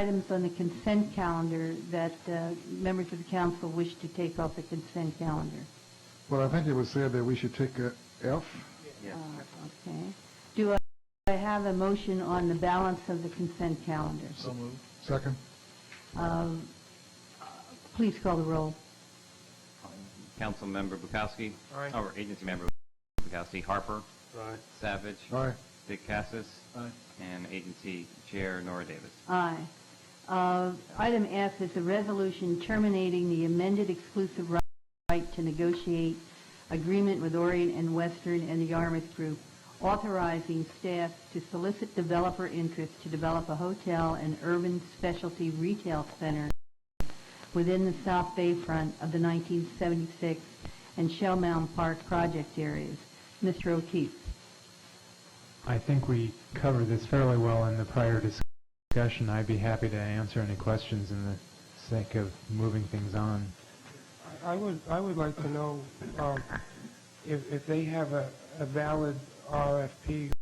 items on the consent calendar that members of the council wish to take off the consent calendar? Well, I think it was said that we should take F. Yes. Okay. Do I have a motion on the balance of the consent calendar? So moved. Second. Please call the roll. Councilmember Bukowski. Aye. Or Agency Member Bukowski. Harper. Aye. Savage. Aye. Dick Cassis. Aye. And Agency Chair Nora Davis. Aye. Item F is a resolution terminating the amended exclusive right to negotiate agreement with Orient and Western and the Yarmouth Group, authorizing staff to solicit developer interest to develop a hotel and urban specialty retail center within the South Bayfront of the 1976 and Shell Mound Park project areas. Mr. O'Keefe. I think we covered this fairly well in the prior discussion. I'd be happy to answer any questions in the sake of moving things on. I would like to know if they have a valid RFP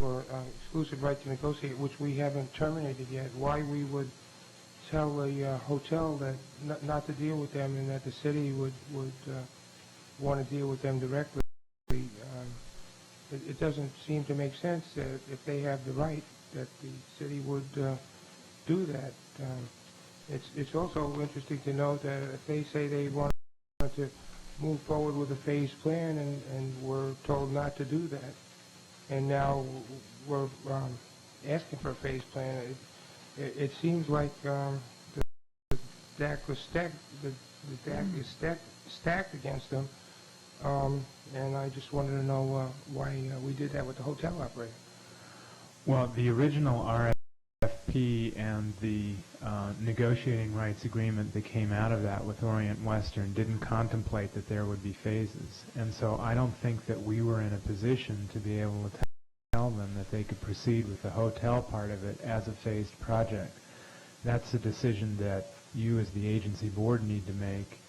or exclusive right to negotiate, which we haven't terminated yet, why we would tell the hotel that not to deal with them and that the city would want to deal with them directly. It doesn't seem to make sense that if they have the right that the city would do that. It's also interesting to note that if they say they want to move forward with a phased plan and we're told not to do that, and now we're asking for a phased plan, it seems like the deck was stacked. The deck is stacked against them, and I just wanted to know why we did that with the hotel operator. Well, the original RFP and the negotiating rights agreement that came out of that with Orient Western didn't contemplate that there would be phases. And so I don't think that we were in a position to be able to tell them that they could proceed with the hotel part of it as a phased project. That's a decision that you as the agency board need to make,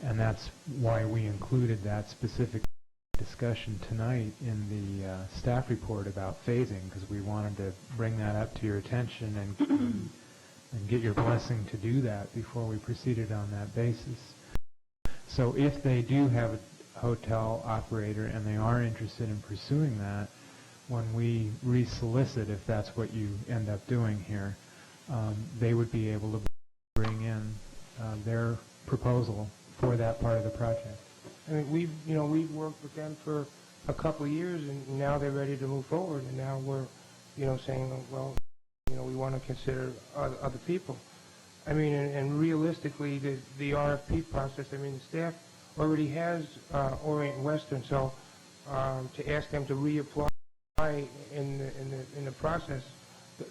and that's why we included that specific discussion tonight in the staff report about phasing, because we wanted to bring that up to your attention and get your blessing to do that before we proceeded on that basis. So if they do have a hotel operator and they are interested in pursuing that, when we resolicit, if that's what you end up doing here, they would be able to bring in their proposal for that part of the project. I mean, we've worked with them for a couple of years, and now they're ready to move forward, and now we're, saying, well, we want to consider other people. I mean, and realistically, the RFP process, I mean, the staff already has Orient Western, so to ask them to reapply in the process,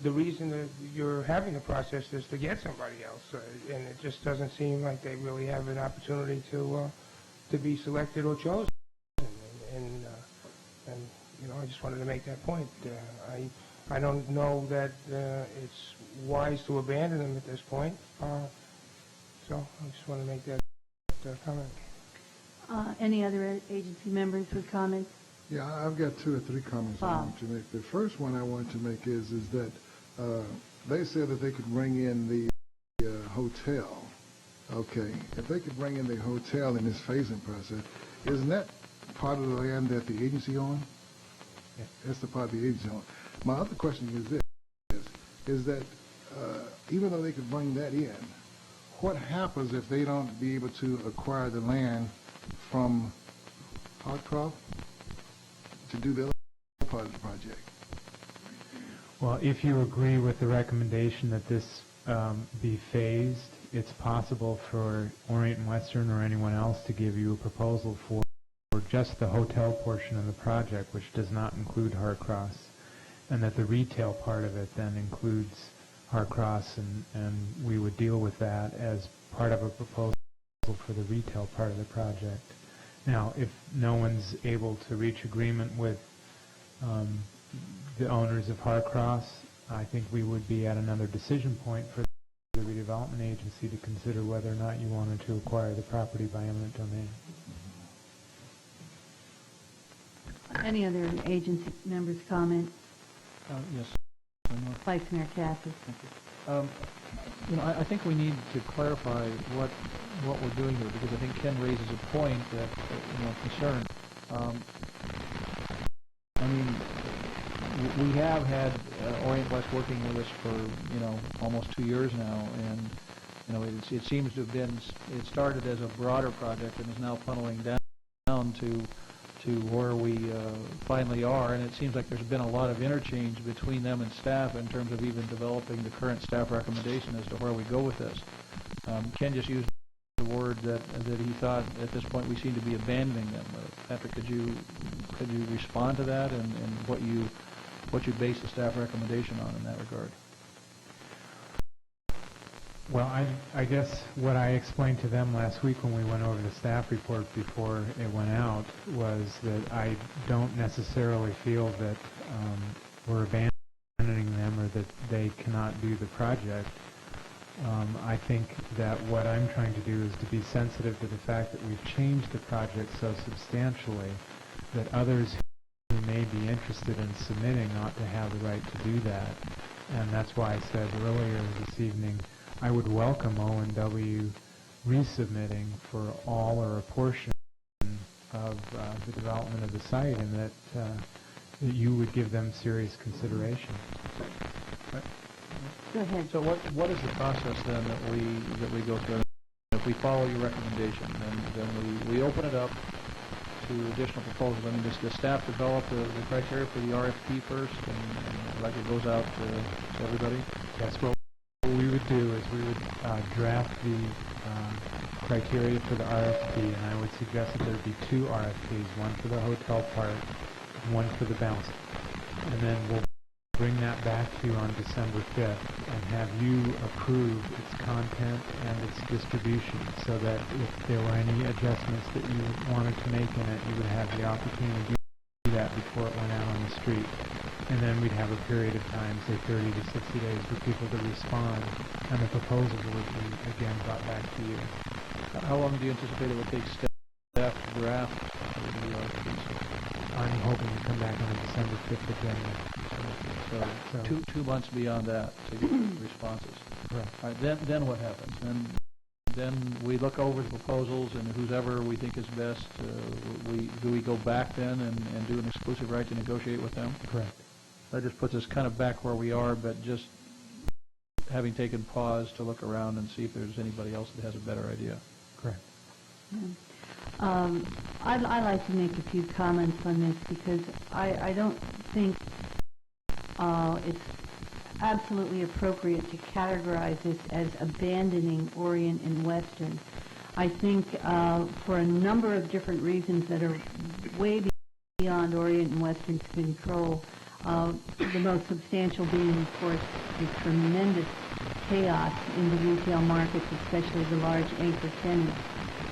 the reason that you're having the process is to get somebody else, and it just doesn't seem like they really have an opportunity to be selected or chosen. And I just wanted to make that point. I don't know that it's wise to abandon them at this point. So I just want to make that comment. Any other agency members with comments? Yeah, I've got 2 or 3 comments I want to make. The first one I want to make is that they said that they could bring in the hotel. Okay, if they could bring in the hotel in this phasing process, isn't that part of the land that the agency owns? Yeah. That's the part the agency owns. My other question is this, is that even though they could bring that in, what happens if they don't be able to acquire the land from Hardcroft to do the other part of the project? Well, if you agree with the recommendation that this be phased, it's possible for Orient and Western or anyone else to give you a proposal for just the hotel portion of the project, which does not include Harcross, and that the retail part of it then includes Harcross, and we would deal with that as part of a proposal for the retail part of the project. Now, if no one's able to reach agreement with the owners of Harcross, I think we would be at another decision point for the redevelopment agency to consider whether or not you wanted to acquire the property by eminent domain. Any other agency members' comments? Yes. Vice Mayor Cassis. Thank you. I think we need to clarify what we're doing here, because I think Ken raises a point that, concern. We have had Orient West working with us for, almost 2 years now, and, it seems to have been, it started as a broader project and is now funneling down to where we finally are, and it seems like there's been a lot of interchange between them and staff in terms of even developing the current staff recommendation as to where we go with this. Ken just used the word that he thought at this point we seem to be abandoning them. Patrick, could you respond to that and what you base the staff recommendation on in that regard? Well, I guess what I explained to them last week when we went over the staff report before it went out was that I don't necessarily feel that we're abandoning them or that they cannot do the project. I think that what I'm trying to do is to be sensitive to the fact that we've changed the project so substantially that others who may be interested in submitting ought to have the right to do that. And that's why I said earlier this evening I would welcome O&W resubmitting for all or a portion of the development of the site, and that you would give them serious consideration. Go ahead. So what is the process then that we go through? If we follow your recommendation, then we open it up to additional proposals. I mean, does the staff develop the criteria for the RFP first, and like it goes out to everybody? Yes. Well, what we would do is we would draft the criteria for the RFP, and I would suggest that there would be 2 RFPs, one for the hotel part and one for the bounce. And then we'll bring that back to you on December 5th and have you approve its content and its distribution, so that if there were any adjustments that you wanted to make in it, you would have the opportunity to do that before it went out on the street. And then we'd have a period of time, say 30 to 60 days, for people to respond, and the proposals would be again brought back to you. How long do you anticipate it will take staff to draft the RFPs? I'm hoping to come back on the December 5th agenda. So 2 months beyond that to get responses. Correct. All right, then what happens? Then we look over the proposals, and whoever we think is best, do we go back then and do an exclusive right to negotiate with them? Correct. That just puts us kind of back where we are, but just having taken pause to look around and see if there's anybody else that has a better idea. Correct. I'd like to make a few comments on this, because I don't think it's absolutely appropriate to categorize this as abandoning Orient and Western. I think for a number of different reasons that are way beyond Orient and Western's control, the most substantial being, of course, the tremendous chaos in the retail markets, especially the large anchor tenants,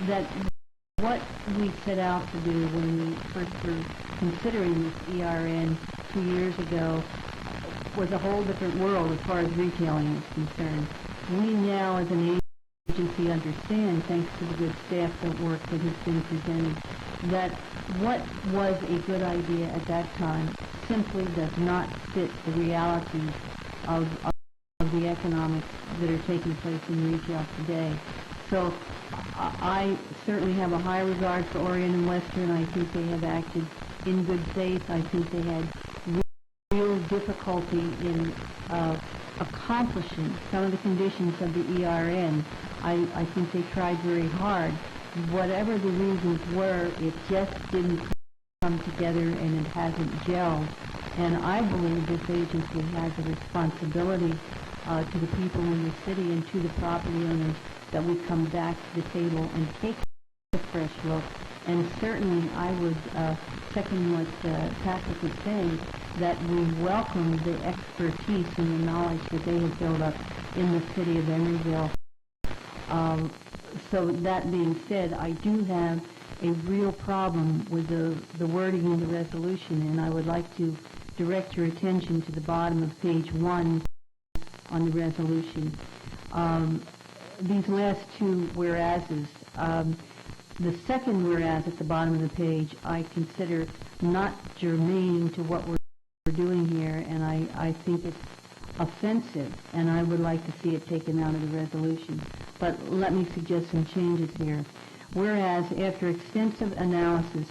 that what we set out to do when we first were considering this ERN 2 years ago was a whole different world as far as retailing is concerned. We now, as an agency, understand, thanks to the good staff work that has been presented, that what was a good idea at that time simply does not fit the realities of the economics that are taking place in retail today. So I certainly have a high regard for Orient and Western. I think they have acted in good faith. I think they had real difficulty in accomplishing some of the conditions of the ERN. I think they tried very hard. Whatever the reasons were, it just didn't come together, and it hasn't gelled. And I believe this agency has a responsibility to the people in the city and to the property owners that we come back to the table and take a fresh look. And certainly I would second what Patrick was saying, that we welcome the expertise and the knowledge that they have built up in the city of Emeryville. So that being said, I do have a real problem with the wording of the resolution, and I would like to direct your attention to the bottom of page 1 on the resolution. These last 2 whereases, the second whereas at the bottom of the page, I consider not germane to what we're doing here, and I think it's offensive, and I would like to see it taken out of the resolution. But let me suggest some changes here. Whereas, after extensive analysis,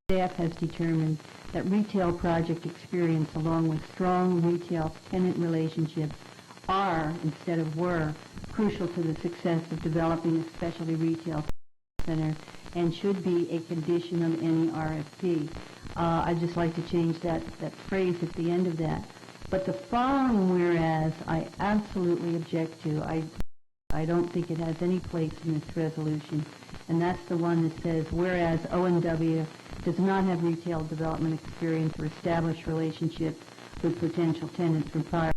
staff has determined that retail project experience along with strong retail tenant relationships are, instead of were, crucial to the success of developing a specialty retail center and should be a condition of any RFP. I'd just like to change that phrase at the end of that. But the following whereas I absolutely object to. I don't think it has any place in this resolution, and that's the one that says, whereas O&W does not have retail development experience or established relationships with potential tenants from prior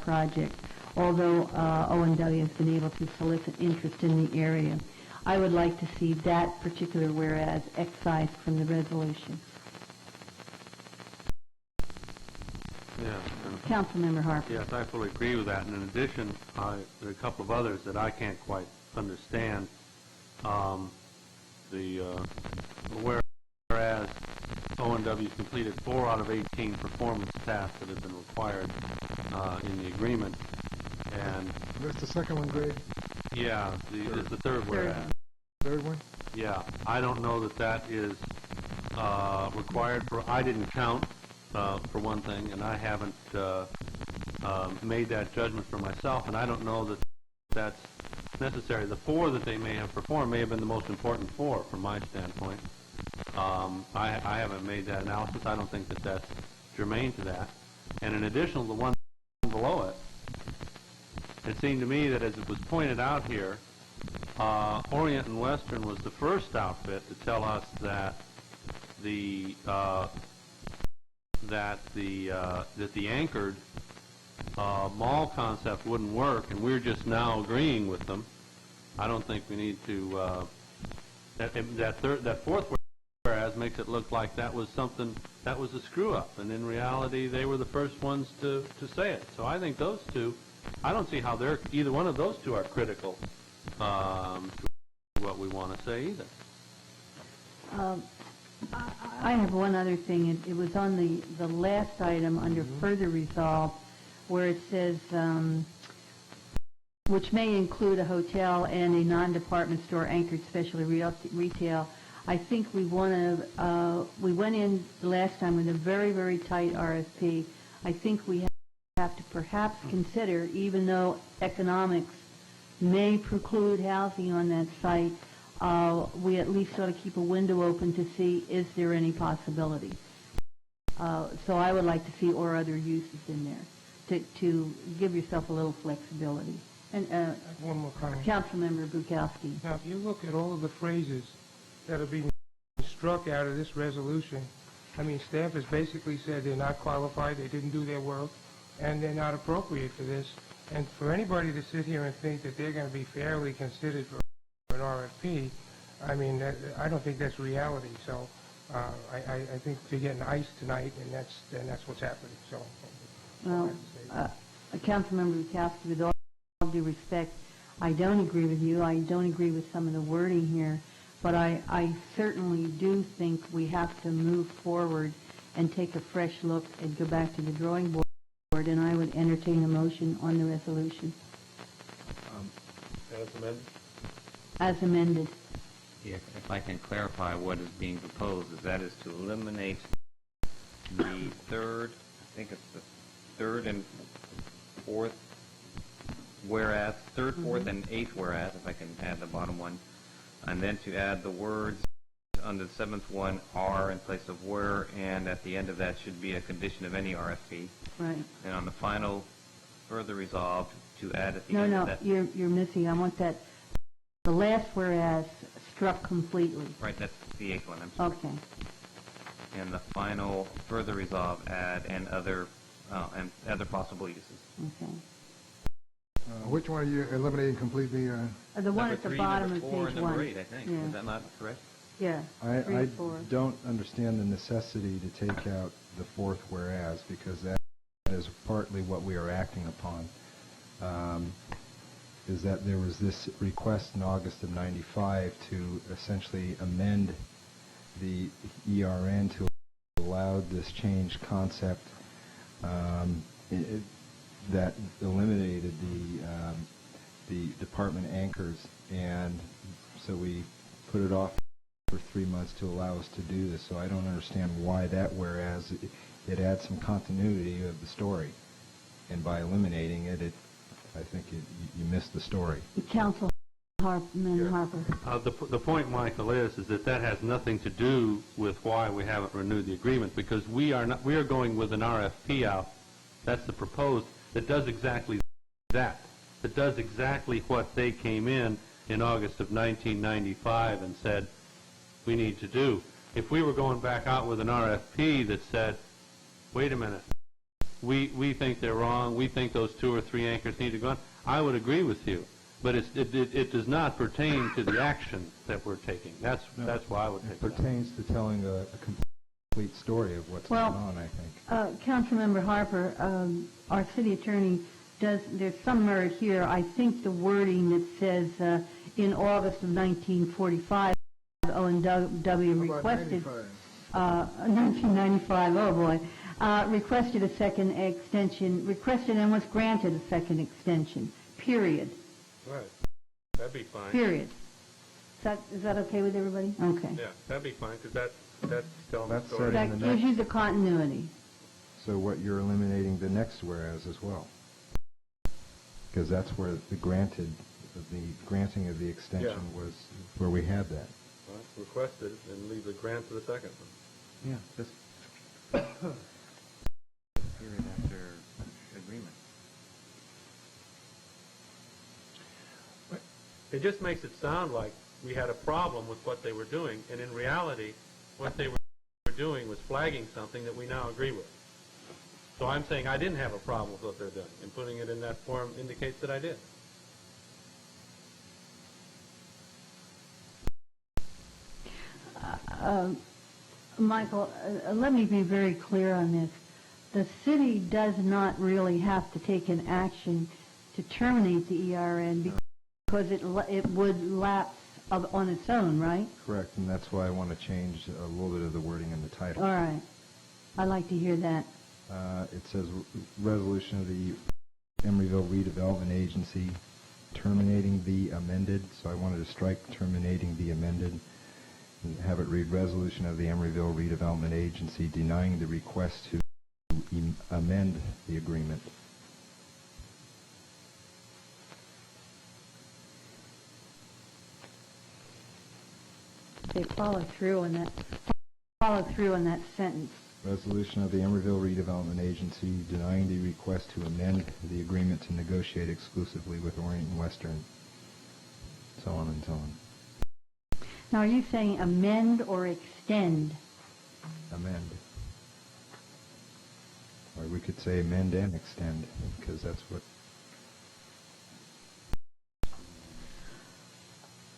projects, although O&W has been able to solicit interest in the area. I would like to see that particular whereas excised from the resolution. Yeah. Councilmember Harper. Yes, I fully agree with that. And in addition, there are a couple of others that I can't quite understand. Whereas O&W completed 4 out of 18 performance tasks that have been required in the agreement. And That's the second one, Greg? yeah, it's the third whereas. Third one? Yeah, I don't know that that is required for, I didn't count, for one thing, and I haven't made that judgment for myself, and I don't know that that's necessary. The 4 that they may have performed may have been the most important 4 from my standpoint. I haven't made that analysis. I don't think that that's germane to that. And in addition, the one below it seemed to me that as it was pointed out here, Orient and Western was the first outfit to tell us that the anchored mall concept wouldn't work, and we're just now agreeing with them. I don't think we need to. That fourth whereas makes it look like that was something that was a screw up, and in reality, they were the first ones to say it. So I think those two. I don't see how either one of those two are critical to what we want to say either. I have one other thing. It was on the last item under further resolve, where it says, which may include a hotel and a non-department store anchored specialty retail. I think we went in the last time with a very, very tight RFP. I think we have to perhaps consider, even though economics may preclude housing on that site, we at least ought to keep a window open to see, is there any possibility? So I would like to see or other uses in there to give yourself a little flexibility. And One more comment. Councilmember Bukowski. Now, if you look at all of the phrases that are being struck out of this resolution, I mean, staff has basically said they're not qualified, they didn't do their work, and they're not appropriate for this. And for anybody to sit here and think that they're going to be fairly considered for an RFP, I mean, I don't think that's reality. So I think they're getting iced tonight, and that's what's happening. So, Well, Councilmember Bukowski, with all due respect, I don't agree with you. I don't agree with some of the wording here, but I certainly do think we have to move forward and take a fresh look and go back to the drawing board, and I would entertain a motion on the resolution. As amended? As amended. If I can clarify what is being proposed, that is to eliminate the third, I think it's the third and fourth whereas, third, fourth, and eighth whereas, if I can add the bottom one, and then to add the words under the seventh one, are in place of were, and at the end of that should be a condition of any RFP. Right. And on the final, further resolved, to add at the No, end no, of that. you're missing. I want that, the last whereas struck completely. Right, that's the eighth one, I'm sorry. Okay. And the final, further resolve, add, and other possible uses. Okay. Which one are you eliminating completely? The one Number at the 3, bottom number of 4, page and number 1. 8, I think. Yeah. Is that not correct? Yeah. I 4. don't understand the necessity to take out the fourth whereas, because that is partly what we are acting upon, is that there was this request in August of '95 to essentially amend the ERN to allow this change concept. that eliminated the department anchors, and so we put it off for 3 months to allow us to do this. So I don't understand why that, whereas it adds some continuity of the story, and by eliminating it, I think you missed the story. Councilman Harper. The point, Michael, is that has nothing to do with why we haven't renewed the agreement, because we are going with an RFP out. That's the proposed, that does exactly that. That does exactly what they came in August of 1995 and said we need to do. If we were going back out with an RFP that said, wait a minute, we think they're wrong, we think those 2 or 3 anchors need to go on, I would agree with you. But it does not pertain to the action that we're taking. That's why I would take it. It pertains to telling a complete story of what's going on, I think. Councilmember Harper, our city attorney there's some merit here. I think the wording that says in August of 1945, O&W requested, 1995, oh boy, requested a second extension, requested and was granted a second extension, period. Right. That'd be fine. Period. Is that okay with everybody? Okay. Yeah, that'd be fine, because that's telling That's the story. setting That the gives next. you the continuity. So what, you're eliminating the next whereas as well? Because that's where the granting of the extension was, where we had that. Well, request it and leave the grant to the second one. Yeah, just period after agreement. It just makes it sound like we had a problem with what they were doing, and in reality, what they were doing was flagging something that we now agree with. So I'm saying I didn't have a problem with what they're doing, and putting it in that form indicates that I did. Michael, let me be very clear on this. The city does not really have to take an action to terminate the ERN because it would lapse on its own, right? Correct, and that's why I want to change a little bit of the wording in the title. All right. I'd like to hear that. It says resolution of the Emeryville Redevelopment Agency terminating the amended, so I wanted to strike terminating the amended and have it read resolution of the Emeryville Redevelopment Agency denying the request to amend the agreement. They follow through on that sentence. Resolution of the Emeryville Redevelopment Agency denying the request to amend the agreement to negotiate exclusively with Orient and Western, so on and so on. Now, are you saying amend or extend? Amend. Or we could say amend and extend, because that's what...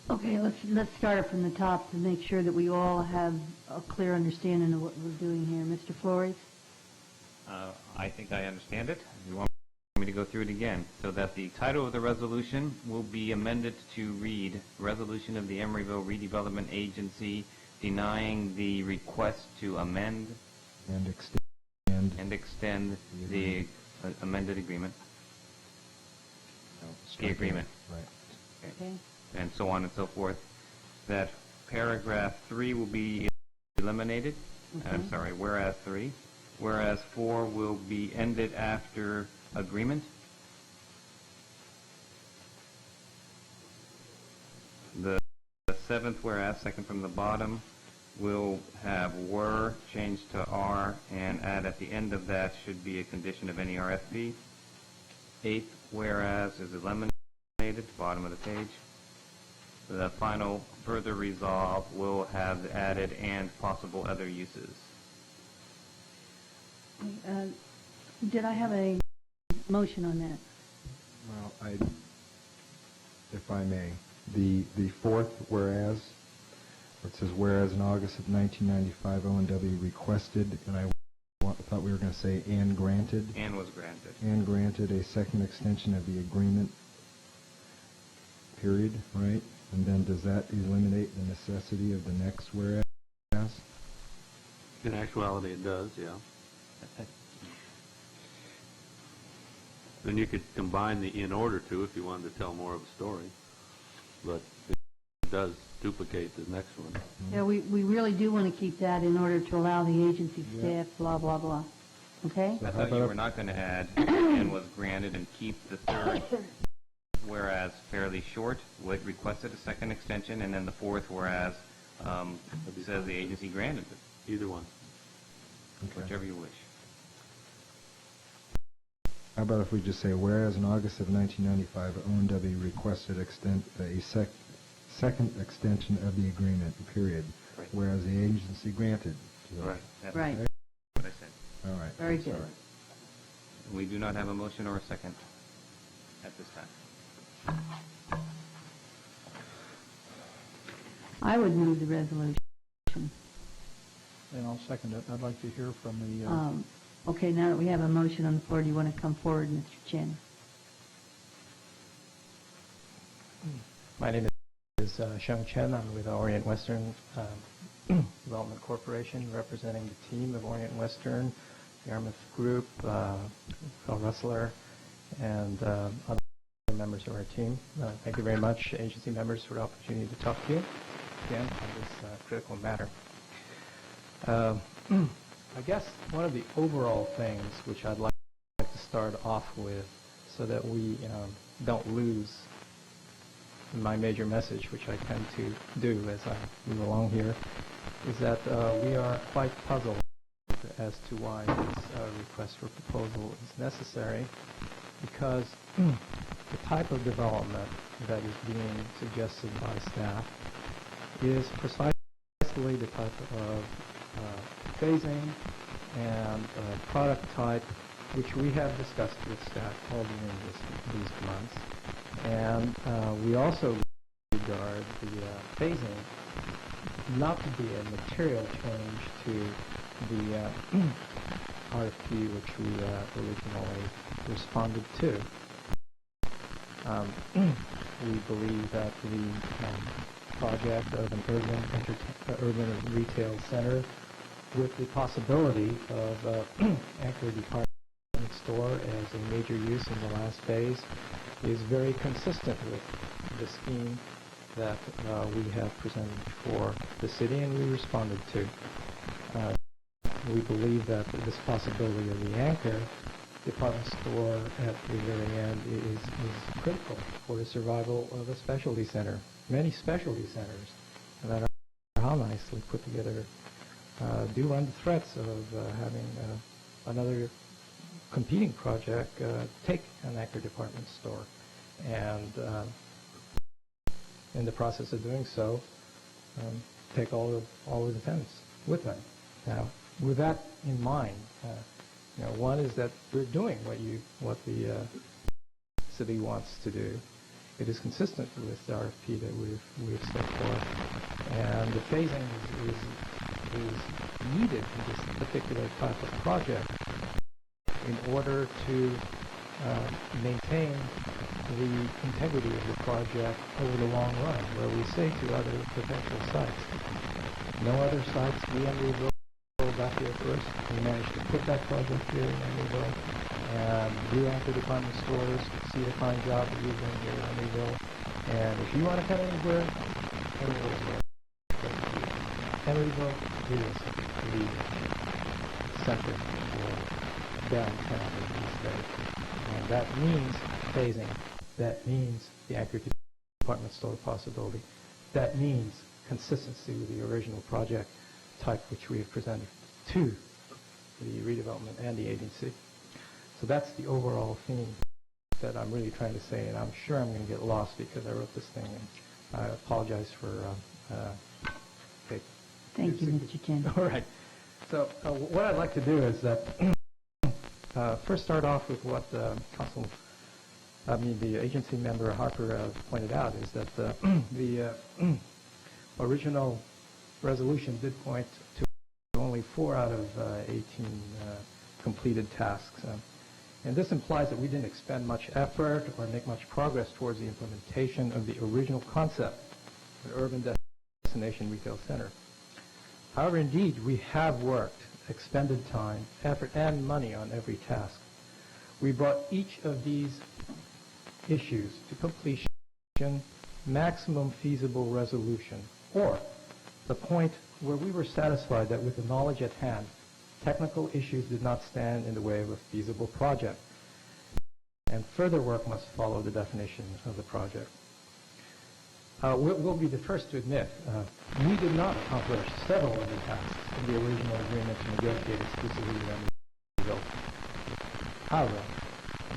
Okay, let's start from the top to make sure that we all have a clear understanding of what we're doing here. Mr. Flores? I think I understand it. You want me to go through it again? So that the title of the resolution will be amended to read, Resolution of the Emeryville Redevelopment Agency denying the request to amend And extend the amended agreement. The agreement. Right. Okay. And so on and so forth. That paragraph 3 will be eliminated. I'm sorry, whereas 3. Whereas 4 will be ended after agreement. The seventh whereas, second from the bottom, will have were changed to are, and add at the end of that should be a condition of any RFP. Eighth whereas is eliminated, bottom of the page. The final further resolve will have added and possible other uses. Did I have a motion on that? Well, if I may, the fourth whereas, it says whereas in August of 1995 O&W requested, and I thought we were going to say and granted. And was granted. And granted a second extension of the agreement, period, right? And then does that eliminate the necessity of the next whereas? In actuality, it does, yeah. Then you could combine the in order to if you wanted to tell more of a story. But it does duplicate the next one. Yeah, we really do want to keep that in order to allow the agency Yeah. staff, blah, blah, blah. Okay? I thought you were not going to add, and was granted, and keep the third, whereas fairly short, requested a second extension, and then the fourth, whereas it says the agency granted it, Either one. Okay. whichever you wish. How about if we just say, whereas in August of 1995, O&W requested a second extension of the agreement, period, Right. whereas the agency granted. Right. That's Right. what I said. All right. Very that's all good. right. We do not have a motion or a second at this time. I would move the resolution. And I'll second it. I'd like to hear from the, Okay, now that we have a motion on the floor, do you want to come forward, Mr. Chen? My name is Sheng Chen. I'm with Orient Western Development Corporation, representing the team of Orient Western, the Yarmouth Group, Phil Russler, and other members of our team. Thank you very much, agency members, for the opportunity to talk to you again on this critical matter. I guess one of the overall things which I'd like to start off with, so that we don't lose my major message, which I tend to do as I move along here, is that we are quite puzzled as to why this request for proposal is necessary, because the type of development that is being suggested by staff is precisely the type of phasing and product type which we have discussed with staff all during these months. And we also regard the phasing not to be a material change to the RFP which we originally responded to. We believe that the project of an urban retail center with the possibility of anchor department store as a major use in the last phase is very consistent with the scheme that we have presented for the city and we responded to. We believe that this possibility of the anchor department store at the very end is critical for the survival of a specialty center. Many specialty centers that are how nicely put together do run the threats of having another competing project take an anchor department store, and in the process of doing so, take all of the tenants with them. Now, with that in mind, one is that we're doing what the city wants to do. It is consistent with the RFP that we've set forth, and the phasing is needed in this particular type of project in order to maintain the integrity of the project over the long run, where we say to other potential sites, no other sites, we Emeryville got here first. We managed to put that project here in Emeryville, and you anchor department stores see the fine job that you're doing here in Emeryville, and if you want to come anywhere, Emeryville is where. Emeryville is the center for downtown in these days. And that means phasing. That means the anchor department store possibility. That means consistency with the original project type which we have presented to the redevelopment and the agency. So that's the overall theme that I'm really trying to say, and I'm sure I'm going to get lost because I wrote this thing, and I apologize for Thank you, Mr. Chen. All right. So what I'd like to do is that first start off with what the agency member Harper pointed out, is that the original resolution did point to only 4 out of 18 completed tasks. And this implies that we didn't expend much effort or make much progress towards the implementation of the original concept of an urban destination retail center. However, indeed, we have worked, expended time, effort, and money on every task. We brought each of these issues to completion, maximum feasible resolution, or the point where we were satisfied that with the knowledge at hand, technical issues did not stand in the way of a feasible project, and further work must follow the definition of the project. We'll be the first to admit we did not accomplish several of the tasks in the original agreement to negotiate exclusively with Emeryville. However,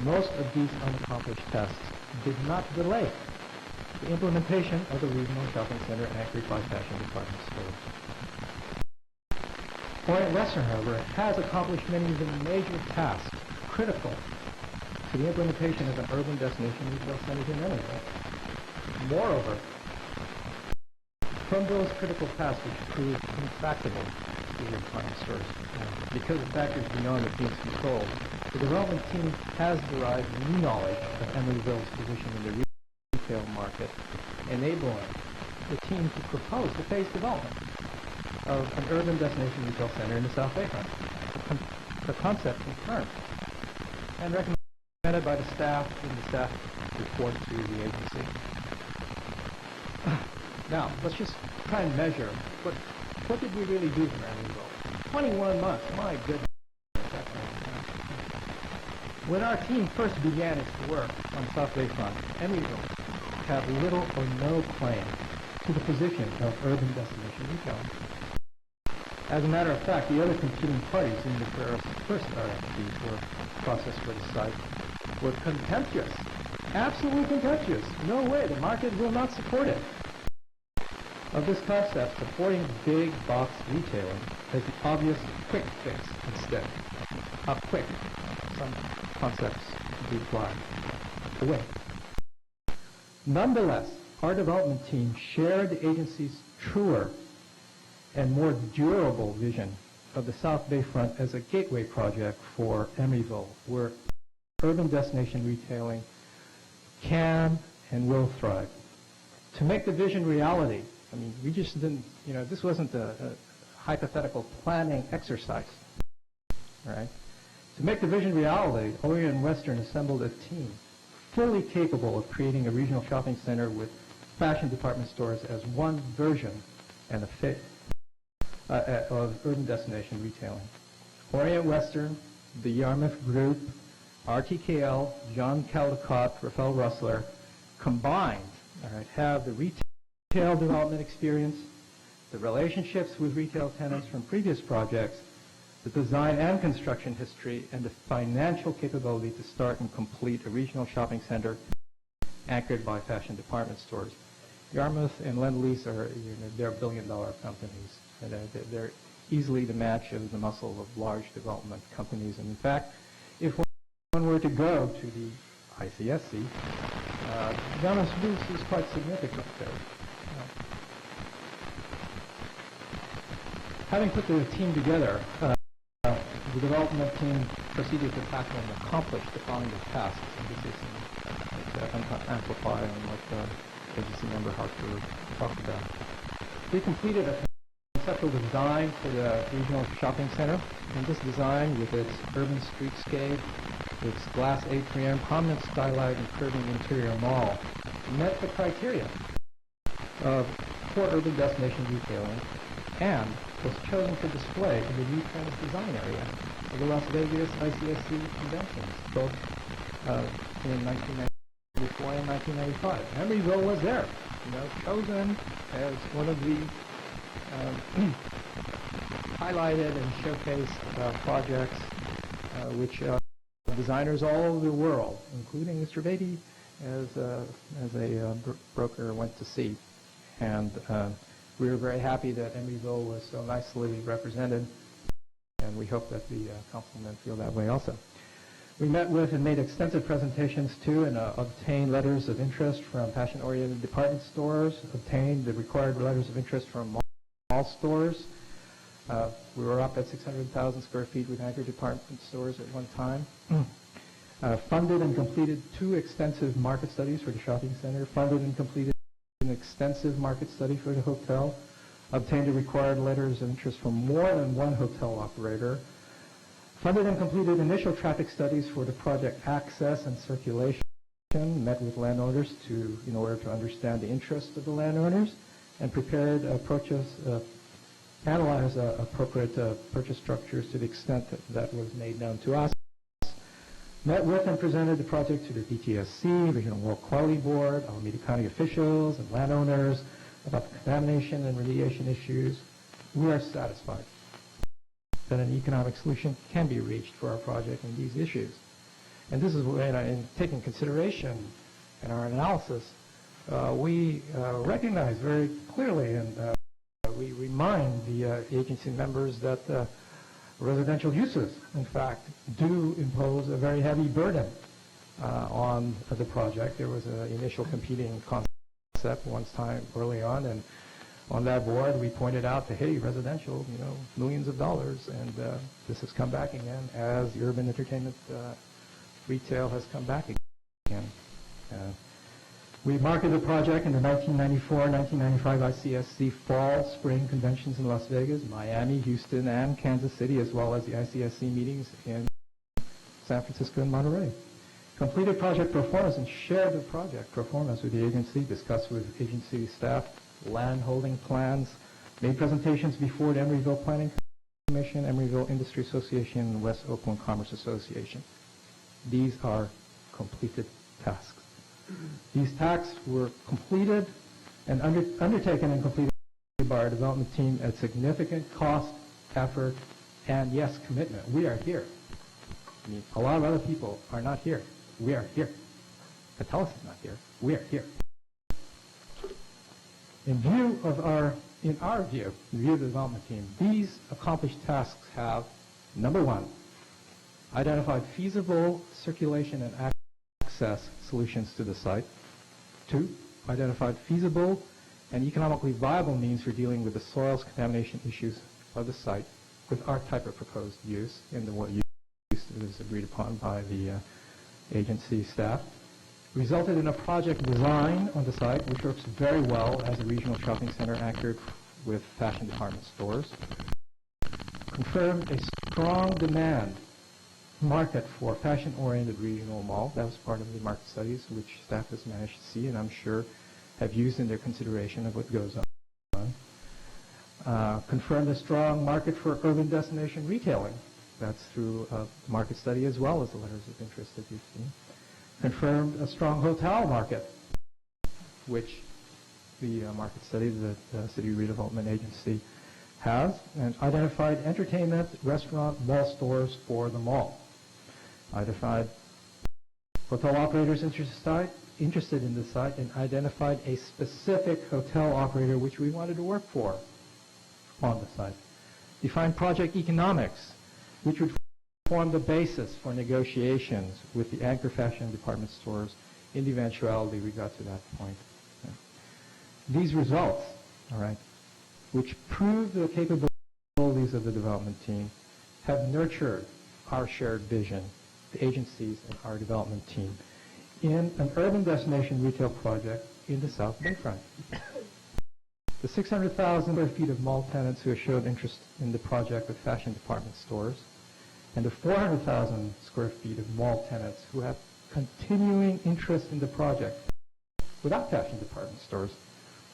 most of these unaccomplished tasks did not delay the implementation of the regional shopping center anchored by fashion department stores. Orient Western, however, has accomplished many of the major tasks critical to the implementation of an urban destination retail center in Emeryville. Moreover, from those critical tasks which proved intractable to the department stores, because of factors beyond the team's control, the development team has derived new knowledge of Emeryville's position in the retail market, enabling the team to propose the phased development of an urban destination retail center in the South Bayfront. The concept confirmed and recommended by the staff in the staff report to the agency. Now, let's just try and measure what did we really do for Emeryville? 21 months, my goodness. When our team first began its work on South Bayfront, Emeryville had little or no claim to the position of urban destination retailing. As a matter of fact, the other competing parties in the first RFPs were processed for the site were contemptuous, absolutely contemptuous. No way, the market will not support it. Of this concept, supporting big box retailing as the obvious quick fix instead. How quick some concepts do fly away. Nonetheless, our development team shared the agency's truer and more durable vision of the South Bayfront as a gateway project for Emeryville, where urban destination retailing can and will thrive. To make the vision reality, I mean, we just didn't, this wasn't a hypothetical planning exercise, right? To make the vision reality, Orient Western assembled a team fully capable of creating a regional shopping center with fashion department stores as one version and of urban destination retailing. Orient Western, the Yarmouth Group, RTKL, John Caldecott, Rafael Russler, combined, have the retail development experience, the relationships with retail tenants from previous projects, the design and construction history, and the financial capability to start and complete a regional shopping center anchored by fashion department stores. Yarmouth and Lend-Lease are, they're billion-dollar companies. And they're easily the match of the muscle of large development companies. And in fact, if one were to go to the ICSC, Yarmouth's booth is quite significant there. Having put the team together, the development team proceeded to tackle and accomplish the following tasks. And this is to amplify on what agency member Harper talked about. We completed a conceptual design for the regional shopping center, and this design, with its urban streetscape, its glass atrium, prominent skylight, and curving interior mall, met the criteria for urban destination retailing, and was chosen for display in the new premise design area of the Las Vegas ICSC conventions, both in 1994 and 1995. Emeryville was there, chosen as one of the highlighted and showcased projects which designers all over the world, including Mr. Beatty, as a broker, went to see. And we were very happy that Emeryville was so nicely represented, and we hope that the councilmen feel that way also. We met with and made extensive presentations to and obtained letters of interest from fashion-oriented department stores, obtained the required letters of interest from mall stores. We were up at 600,000 square feet with anchor department stores at one time. Funded and completed 2 extensive market studies for the shopping center, funded and completed an extensive market study for the hotel, obtained the required letters of interest from more than one hotel operator, Funded and completed initial traffic studies for the project access and circulation, met with landowners in order to understand the interests of the landowners, and prepared analyze appropriate purchase structures to the extent that was made known to us. Met with and presented the project to the DTSC, Regional Water Quality Board, Alameda County officials and landowners about the contamination and remediation issues. We are satisfied that an economic solution can be reached for our project and these issues. And this is when, in taking consideration in our analysis, we recognize very clearly and we remind the agency members that residential uses, in fact, do impose a very heavy burden on the project. There was an initial competing concept once time early on, and on that board we pointed out that, hey, residential, millions of dollars, and this has come back again as urban entertainment retail has come back again. We marketed the project in the 1994-1995 ICSC Fall Spring Conventions in Las Vegas, Miami, Houston, and Kansas City, as well as the ICSC meetings in San Francisco and Monterey. Completed project performance and shared the project performance with the agency, discussed with agency staff, land holding plans, made presentations before the Emeryville Planning Commission, Emeryville Industry Association, and West Oakland Commerce Association. These are completed tasks. These tasks were completed and undertaken and completed by our development team at significant cost, effort, and, yes, commitment. We are here. I mean, a lot of other people are not here. We are here. Catalyst is not here. We are here. In our view of the development team, these accomplished tasks have, number one, identified feasible circulation and access solutions to the site. Two, identified feasible and economically viable means for dealing with the soils contamination issues of the site with our type of proposed use in the use that is agreed upon by the agency staff. Resulted in a project design on the site which works very well as a regional shopping center anchored with fashion department stores. Confirmed a strong demand market for fashion-oriented regional mall. That was part of the market studies which staff has managed to see and I'm sure have used in their consideration of what goes on. Confirmed a strong market for urban destination retailing. That's through a market study as well as the letters of interest that you've seen. Confirmed a strong hotel market, which the market study that the City Redevelopment Agency has, and identified entertainment, restaurant, mall stores for the mall. Identified hotel operators interested in the site and identified a specific hotel operator which we wanted to work for on the site. Defined project economics, which would form the basis for negotiations with the anchor fashion department stores in the eventuality we got to that point. These results, which prove the capabilities of the development team, have nurtured our shared vision, the agencies and our development team, in an urban destination retail project in the South Bayfront. The 600,000 square feet of mall tenants who have showed interest in the project with fashion department stores, and the 400,000 square feet of mall tenants who have continuing interest in the project without fashion department stores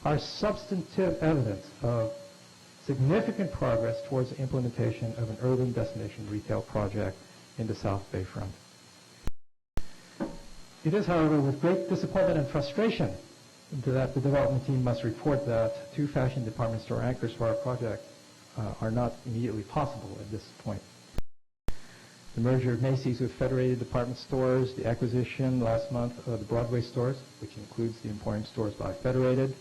are substantive evidence of significant progress towards the implementation of an urban destination retail project in the South Bayfront. It is, however, with great disappointment and frustration that the development team must report that 2 fashion department store anchors for our project are not immediately possible at this point. The merger of Macy's with Federated Department Stores, the acquisition last month of the Broadway stores, which includes the Emporium stores by Federated,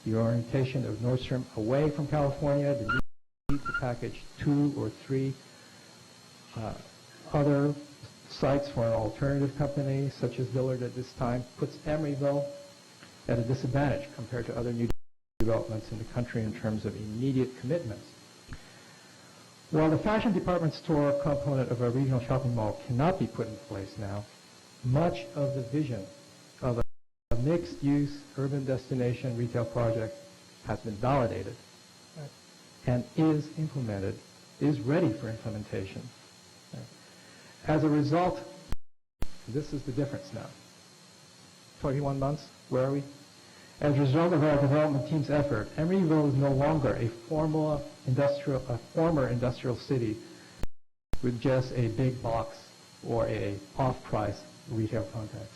the orientation of Nordstrom away from California, the need to package 2 or 3 other sites for an alternative company such as Dillard at this time, puts Emeryville at a disadvantage compared to other new developments in the country in terms of immediate commitments. While the fashion department store component of a regional shopping mall cannot be put in place now, much of the vision of a mixed-use urban destination retail project has been validated and is implemented, is ready for implementation. As a result, this is the difference now. 21 months, where are we? As a result of our development team's effort, Emeryville is no longer a former industrial city with just a big box or a off-price retail context.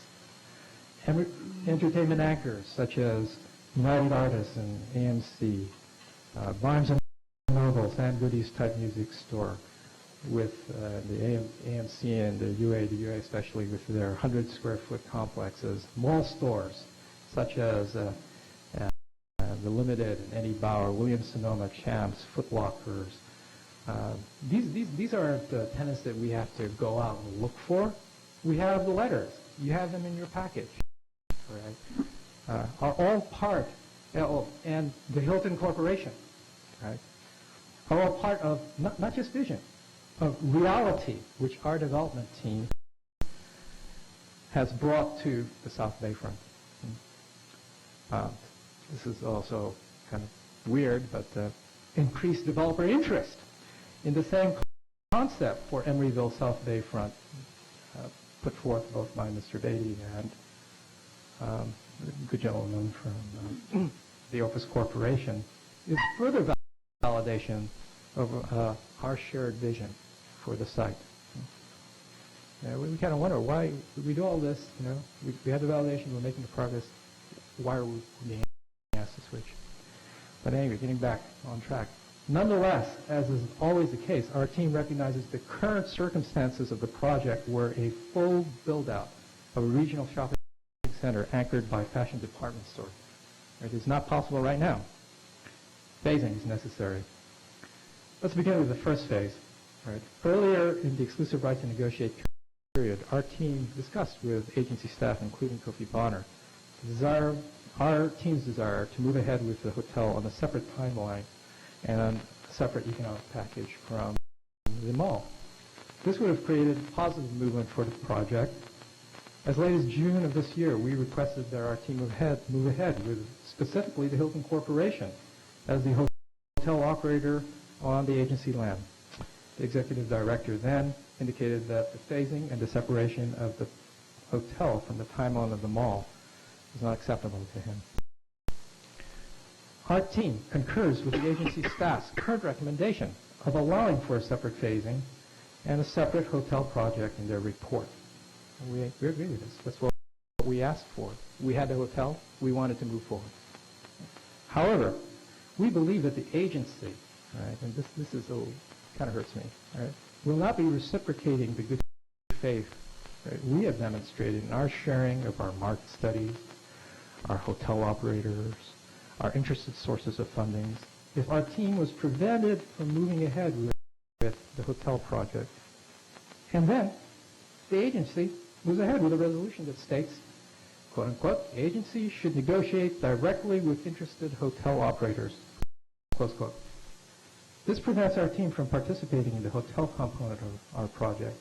Entertainment anchors such as United Artists and AMC, Barnes & Noble, Sam Goody's type music store, with the AMC and the UA especially with their 100 square foot complexes, mall stores such as the Limited and Eddie Bauer, Williams-Sonoma, Champs, Foot Lockers. These aren't tenants that we have to go out and look for. We have the letters. You have them in your package. Right? Are all part, and the Hilton Corporation, right, are all part of not just vision, of reality, which our development team has brought to the South Bayfront. This is also kind of weird, but increased developer interest in the same concept for Emeryville South Bayfront, put forth both by Mr. Beatty and a good gentleman from the Opus Corporation, is further validation of our shared vision for the site. We kind of wonder why we do all this. We had the validation, we're making the progress. Why are we being asked to switch? But anyway, getting back on track. Nonetheless, as is always the case, our team recognizes the current circumstances of the project were a full build-out of a regional shopping center anchored by fashion department store. It is not possible right now. Phasing is necessary. Let's begin with the first phase. Right. Earlier in the exclusive right to negotiate period, our team discussed with agency staff, including Kofi Bonner, our team's desire to move ahead with the hotel on a separate timeline and a separate economic package from the mall. This would have created positive movement for the project. As late as June of this year, we requested that our team move ahead with specifically the Hilton Corporation as the hotel operator on the agency land. The executive director then indicated that the phasing and the separation of the hotel from the timeline of the mall was not acceptable to him. Our team concurs with the agency staff's current recommendation of allowing for a separate phasing and a separate hotel project in their report. And we agree with this. That's what we asked for. We had the hotel. We wanted to move forward. However, we believe that the agency, right, and this is kind of hurts me, right, will not be reciprocating the good faith that we have demonstrated in our sharing of our market studies, our hotel operators, our interested sources of fundings, if our team was prevented from moving ahead with the hotel project. And then the agency moves ahead with a resolution that states, quote unquote, the agency should negotiate directly with interested hotel operators, close quote. This prevents our team from participating in the hotel component of our project,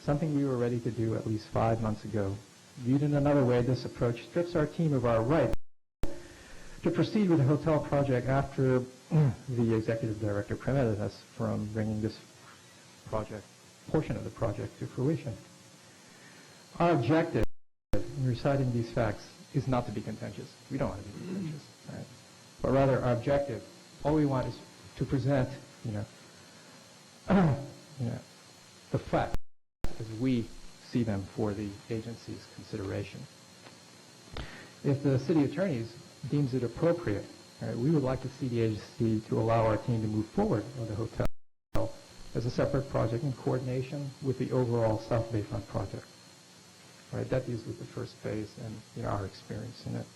something we were ready to do at least 5 months ago. Viewed in another way, this approach strips our team of our right to proceed with the hotel project after the executive director prevented us from bringing this portion of the project to fruition. Our objective in reciting these facts is not to be contentious. We don't want to be contentious, right? But rather, our objective, all we want is to present, the facts as we see them for the agency's consideration. If the city attorney deems it appropriate, right, we would like to see the agency to allow our team to move forward on the hotel as a separate project in coordination with the overall South Bayfront project. Right, that deals with the first phase and our experience in it.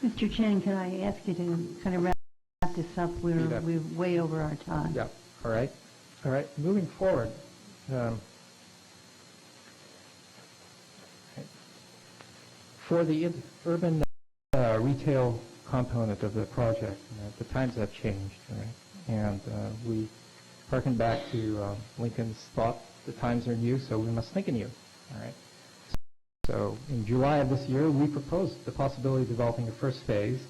Mr. Chen, can I ask you to kind of wrap this up? We're way over our time. Yeah. All right. Moving forward. For the urban retail component of the project, the times have changed, right? And we harken back to Lincoln's thought, the times are new, so we must think anew, all right? So in July of this year, we proposed the possibility of developing a first phase,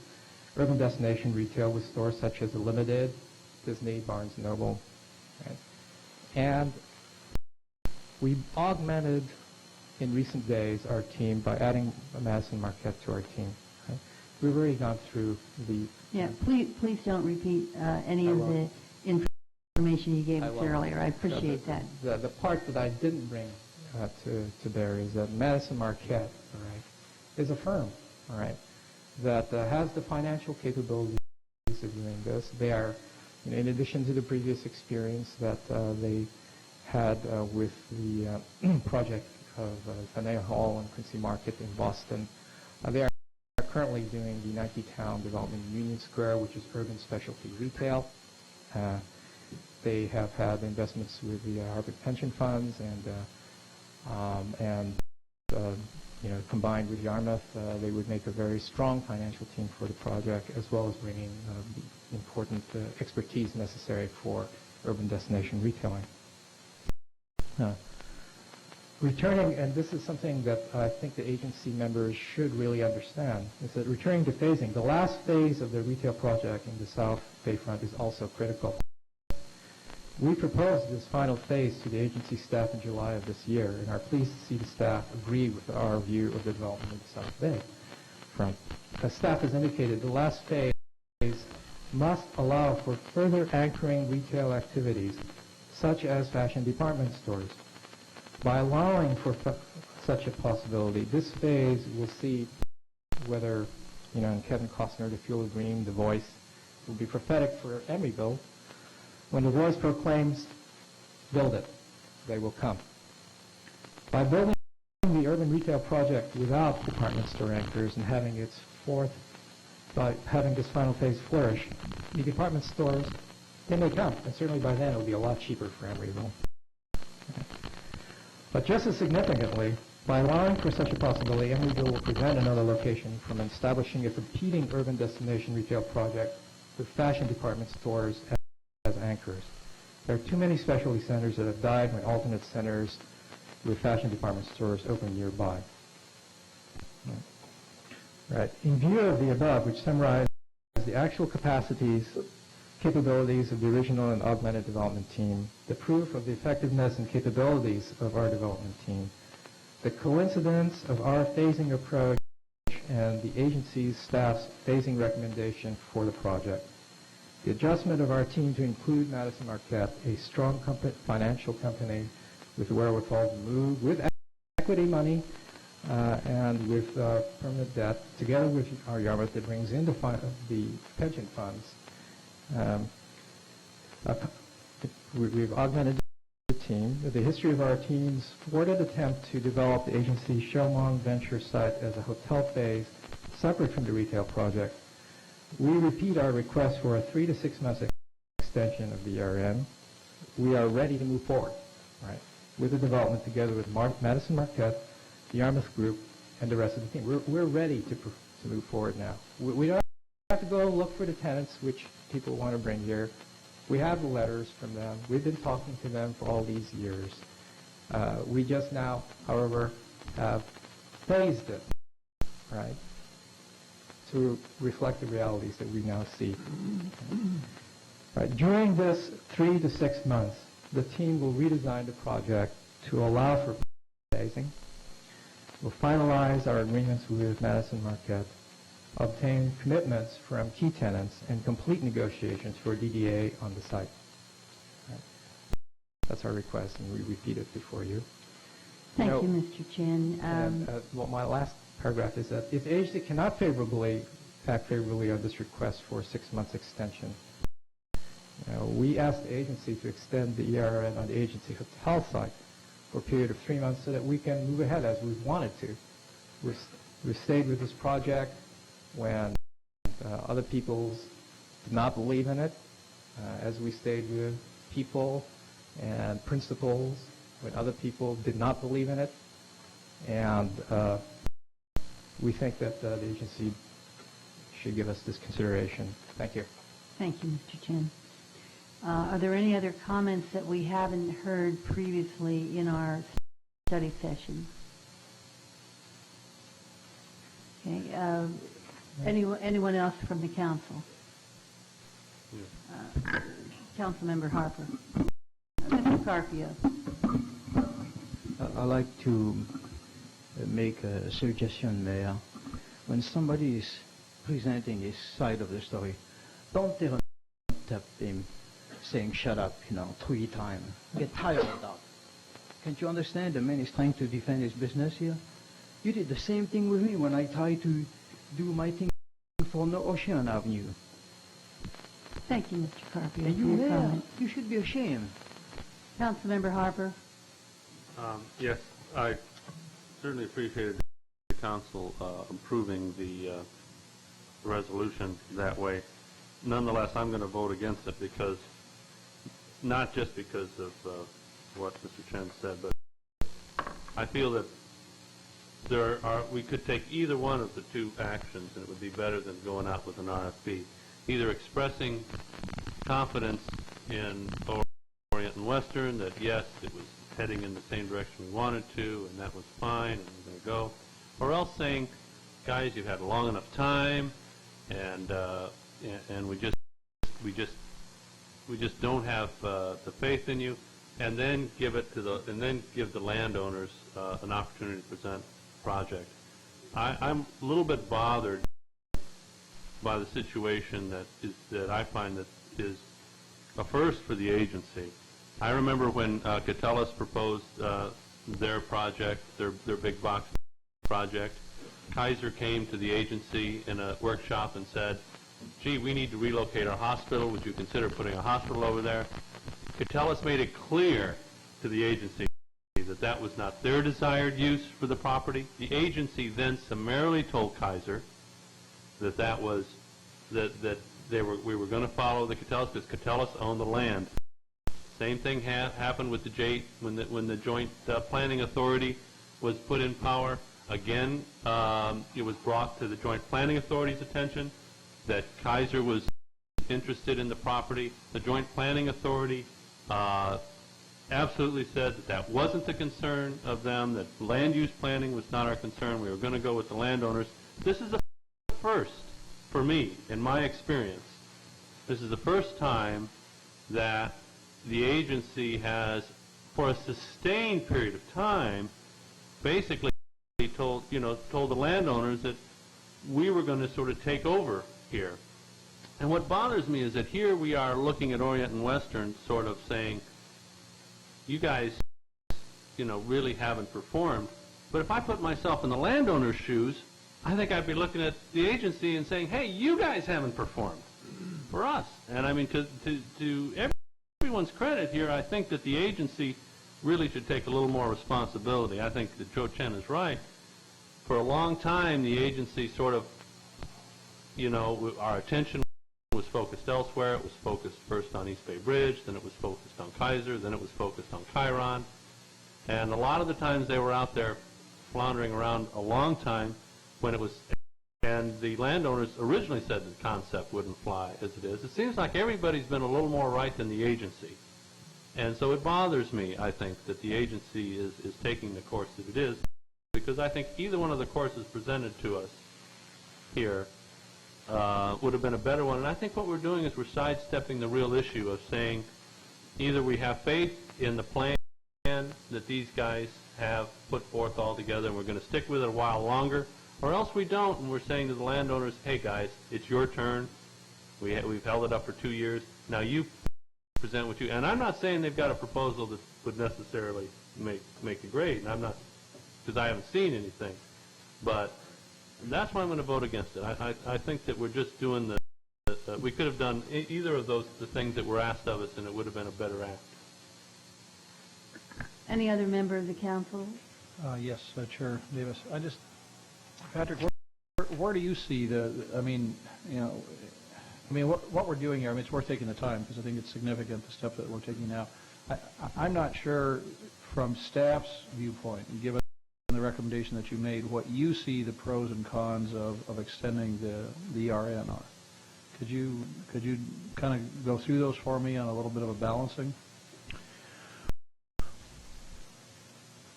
urban destination retail with stores such as the Limited, Disney, Barnes & Noble, right? And We augmented in recent days our team by adding Madison Marquette to our team. Right? We've already gone through the... Yeah, please don't repeat any of the information you gave I us won't. earlier. I appreciate that. The part that I didn't bring to bear is that Madison Marquette, all right, is a firm, all right, that has the financial capabilities of doing this. They are, in addition to the previous experience that they had with the project of Faneuil Hall and Quincy Market in Boston, they are currently doing the Nike Town development in Union Square, which is urban specialty retail. They have had investments with the Harvard pension funds, and combined with Yarmouth, they would make a very strong financial team for the project, as well as bringing important expertise necessary for urban destination retailing. Returning, and this is something that I think the agency members should really understand, is that returning to phasing, the last phase of the retail project in the South Bayfront is also critical. We proposed this final phase to the agency staff in July of this year, and are pleased to see the staff agree with our view of the development of the South Bay front. As staff has indicated, the last phase must allow for further anchoring retail activities, such as fashion department stores. By allowing for such a possibility, this phase will see whether, in Kevin Costner, The Field of Green, The Voice, will be prophetic for Emeryville. When The Voice proclaims, build it, they will come. By building the urban retail project without department store anchors and having by having this final phase flourish, the department stores, they may come, and certainly by then it will be a lot cheaper for Emeryville. But just as significantly, by allowing for such a possibility, Emeryville will prevent another location from establishing a competing urban destination retail project with fashion department stores as anchors. There are too many specialty centers that have died when alternate centers with fashion department stores open nearby. Right. In view of the above, which summarize the actual capabilities of the original and augmented development team, the proof of the effectiveness and capabilities of our development team, the coincidence of our phasing approach and the agency's staff's phasing recommendation for the project, the adjustment of our team to include Madison Marquette, a strong financial company with the wherewithal to move with equity money and with permanent debt, together with our Yarmouth that brings in the pension funds. We've augmented the team. The history of our team's thwarted attempt to develop the agency's Shelmong Venture site as a hotel phase separate from the retail project. We repeat our request for a 3 to 6 month extension of the ERN. We are ready to move forward, right, with the development together with Madison Marquette, the Yarmouth Group, and the rest of the team. We're ready to move forward now. We don't have to go look for the tenants, which people want to bring here. We have the letters from them. We've been talking to them for all these years. We just now, however, have phased it, right, to reflect the realities that we now see. Right. During this 3 to 6 months, the team will redesign the project to allow for phasing. We'll finalize our agreements with Madison Marquette, obtain commitments from key tenants, and complete negotiations for DDA on the site. Right. That's our request, and we repeat it before you. Thank you, Mr. Chin. My last paragraph is that if the agency cannot act favorably on this request for a 6 month extension, we ask the agency to extend the ERN on the agency hotel site for a period of 3 months so that we can move ahead as we've wanted to. We've stayed with this project when other people did not believe in it, as we stayed with people and principals when other people did not believe in it. And we think that the agency should give us this consideration. Thank you. Thank you, Mr. Chin. Are there any other comments that we haven't heard previously in our study session? Okay. Anyone else from the council? Councilmember Harper. Mr. Carpio. I like to make a suggestion, Mayor. When somebody is presenting his side of the story, don't interrupt him saying shut up, 3 times. Get tired of that. Can't you understand the man is trying to defend his business here? You did the same thing with me when I tried to do my thing for the Ocean Avenue. Thank you, Mr. Carpio, And for you, your Mayor, comment. you should be ashamed. Councilmember Harper. Yes, I certainly appreciated the council approving the resolution that way. Nonetheless, I'm going to vote against it because, not just because of what Mr. Chen said, but I feel that we could take either one of the two actions and it would be better than going out with an RFP. Either expressing confidence in Orient and Western that yes, it was heading in the same direction we wanted to and that was fine and we're going to go, or else saying, guys, you've had a long enough time and we just don't have the faith in you, and then give the landowners an opportunity to present a project. I'm a little bit bothered by the situation that I find that is a first for the agency. I remember when Catellis proposed their project, their big box project. Kaiser came to the agency in a workshop and said, gee, we need to relocate our hospital. Would you consider putting a hospital over there? Catellis made it clear to the agency that that was not their desired use for the property. The agency then summarily told Kaiser that we were going to follow the Catellis because Catellis owned the land. Same thing happened with when the Joint Planning Authority was put in power. Again, it was brought to the Joint Planning Authority's attention that Kaiser was interested in the property. The Joint Planning Authority absolutely said that wasn't the concern of them, that land use planning was not our concern. We were going to go with the landowners. This is the first, for me, in my experience, this is the first time that the agency has, for a sustained period of time, basically told the landowners that we were going to sort of take over here. And what bothers me is that here we are looking at Orient and Western sort of saying, you guys, really haven't performed. But if I put myself in the landowner's shoes, I think I'd be looking at the agency and saying, hey, you guys haven't performed for us. And I mean, to everyone's credit here, I think that the agency really should take a little more responsibility. I think that Joe Chen is right. For a long time, the agency sort of, our attention was focused elsewhere. It was focused first on East Bay Bridge, then it was focused on Kaiser, then it was focused on Chiron. And a lot of the times they were out there floundering around a long time when it was, and the landowners originally said the concept wouldn't fly as it is. It seems like everybody's been a little more right than the agency. And so it bothers me, I think, that the agency is taking the course that it is, because I think either one of the courses presented to us here would have been a better one. And I think what we're doing is we're sidestepping the real issue of saying either we have faith in the plan that these guys have put forth all together and we're going to stick with it a while longer, or else we don't, and we're saying to the landowners, hey guys, it's your turn. We've held it up for 2 years. Now you present what you, and I'm not saying they've got a proposal that would necessarily make the grade, and I'm not, because I haven't seen anything, but that's why I'm going to vote against it. I think that we're just doing we could have done either of the things that were asked of us, and it would have been a better act. Any other member of the council? Yes, Chair Davis. Patrick, where do you see what we're doing here? I mean, it's worth taking the time because I think it's significant, the step that we're taking now. I'm not sure from staff's viewpoint, and given the recommendation that you made, what you see the pros and cons of extending the ERN are. Could you kind of go through those for me on a little bit of a balancing?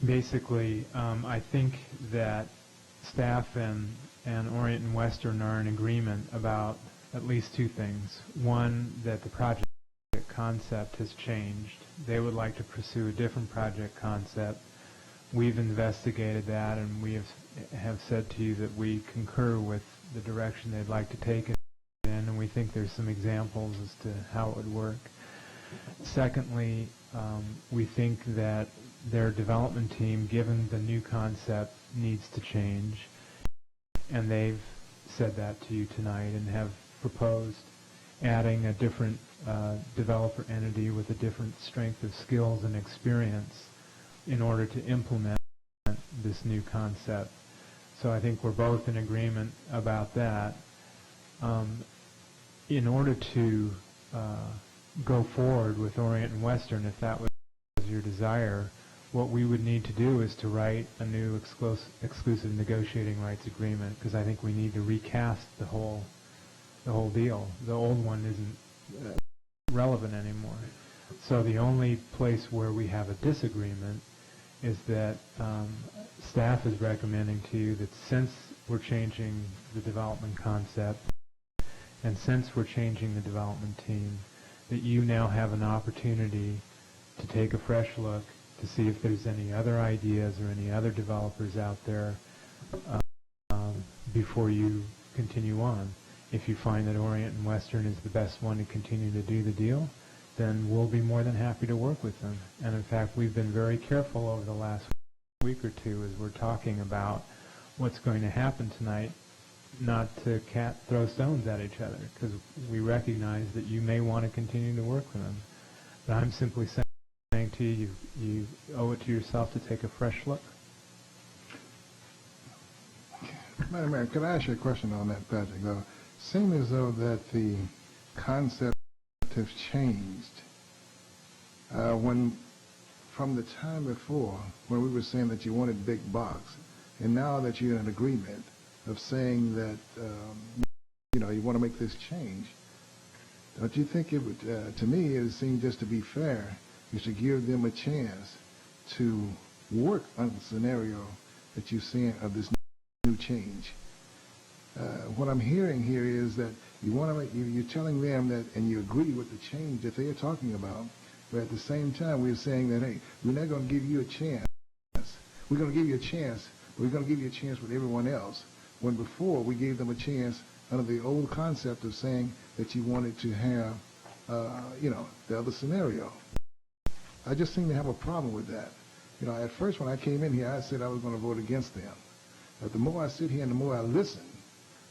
Basically, I think that staff and Orient and Western are in agreement about at least two things. One, that the project concept has changed. They would like to pursue a different project concept. we've investigated that, and we have said to you that we concur with the direction they'd like to take it in, and we think there's some examples as to how it would work. Secondly, we think that their development team, given the new concept, needs to change, and they've said that to you tonight and have proposed adding a different developer entity with a different strength of skills and experience in order to implement this new concept. So I think we're both in agreement about that. In order to go forward with Orient and Western, if that was your desire, what we would need to do is to write a new exclusive negotiating rights agreement, because I think we need to recast the whole deal. The old one isn't relevant anymore. So the only place where we have a disagreement is that staff is recommending to you that since we're changing the development concept and since we're changing the development team, that you now have an opportunity to take a fresh look to see if there's any other ideas or any other developers out there before you continue on. If you find that Orient and Western is the best one to continue to do the deal, then we'll be more than happy to work with them. And in fact, we've been very careful over the last week or two as we're talking about what's going to happen tonight, not to throw stones at each other, because we recognize that you may want to continue to work with them. But I'm simply saying to you, you owe it to yourself to take a fresh look. Madam Mayor, could I ask you a question on that, Patrick? Though, seems as though that the concept has changed when, from the time before, when we were saying that you wanted big box, and now that you're in an agreement of saying that you want to make this change, don't you think it would? To me, it seemed just to be fair, you should give them a chance to work on the scenario that you're seeing of this new change. What I'm hearing here is that you're telling them that, and you agree with the change that they are talking about, but at the same time we're saying that, hey, we're not going to give you a chance. We're going to give you a chance. We're going to give you a chance with everyone else, when before we gave them a chance under the old concept of saying that you wanted to have, the other scenario. I just seem to have a problem with that. At first when I came in here, I said I was going to vote against them. But the more I sit here and the more I listen,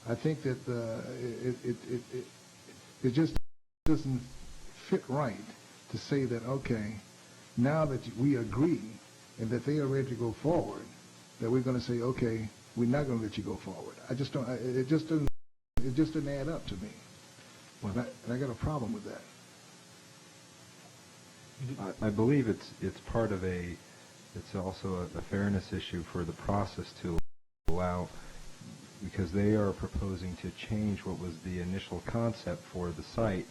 I think that it just doesn't fit right to say that, okay, now that we agree and that they are ready to go forward, that we're going to say, okay, we're not going to let you go forward. I just don't. It just doesn't add up to me. And I got a problem with that. I believe it's part of it's also a fairness issue for the process to allow, because they are proposing to change what was the initial concept for the site,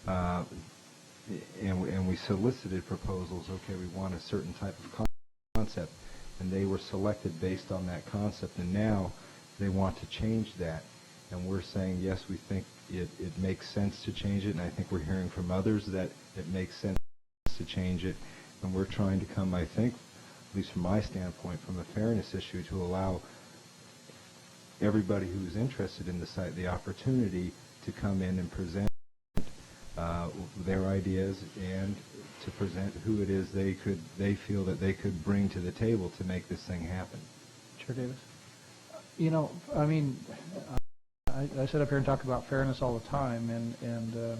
and we solicited proposals. Okay, we want a certain type of concept, and they were selected based on that concept, and now they want to change that, and we're saying yes, we think it makes sense to change it, and I think we're hearing from others that it makes sense to change it, and we're trying to come, I think, at least from my standpoint, from a fairness issue, to allow everybody who's interested in the site the opportunity to come in and present their ideas and to present who it is they feel that they could bring to the table to make this thing happen. Chair Davis? I sit up here and talk about fairness all the time, and it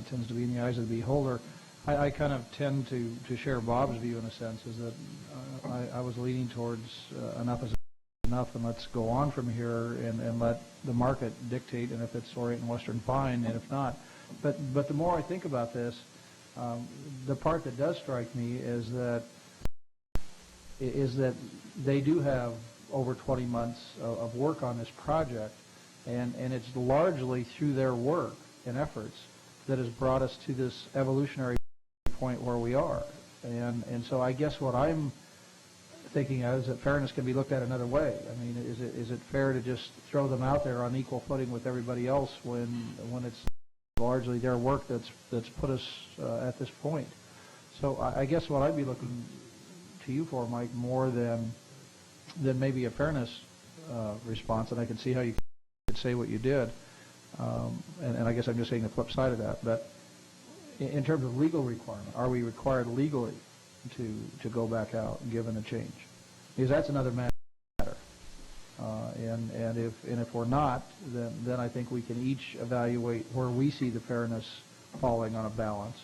tends to be in the eyes of the beholder. I kind of tend to share Bob's view in a sense, is that I was leaning towards enough is enough, and let's go on from here and let the market dictate, and if it's Orient and Western, fine, and if not. But the more I think about this, the part that does strike me is that they do have over 20 months of work on this project, and it's largely through their work and efforts that has brought us to this evolutionary point where we are. And so I guess what I'm thinking of is that fairness can be looked at another way. I mean, is it fair to just throw them out there on equal footing with everybody else when it's largely their work that's put us at this point? So I guess what I'd be to you for, Mike, more than maybe a fairness response, and I can see how you could say what you did. And I guess I'm just saying the flip side of that. But in terms of legal requirement, are we required legally to go back out given a change? Because that's another matter. And if we're not, then I think we can each evaluate where we see the fairness falling on a balance.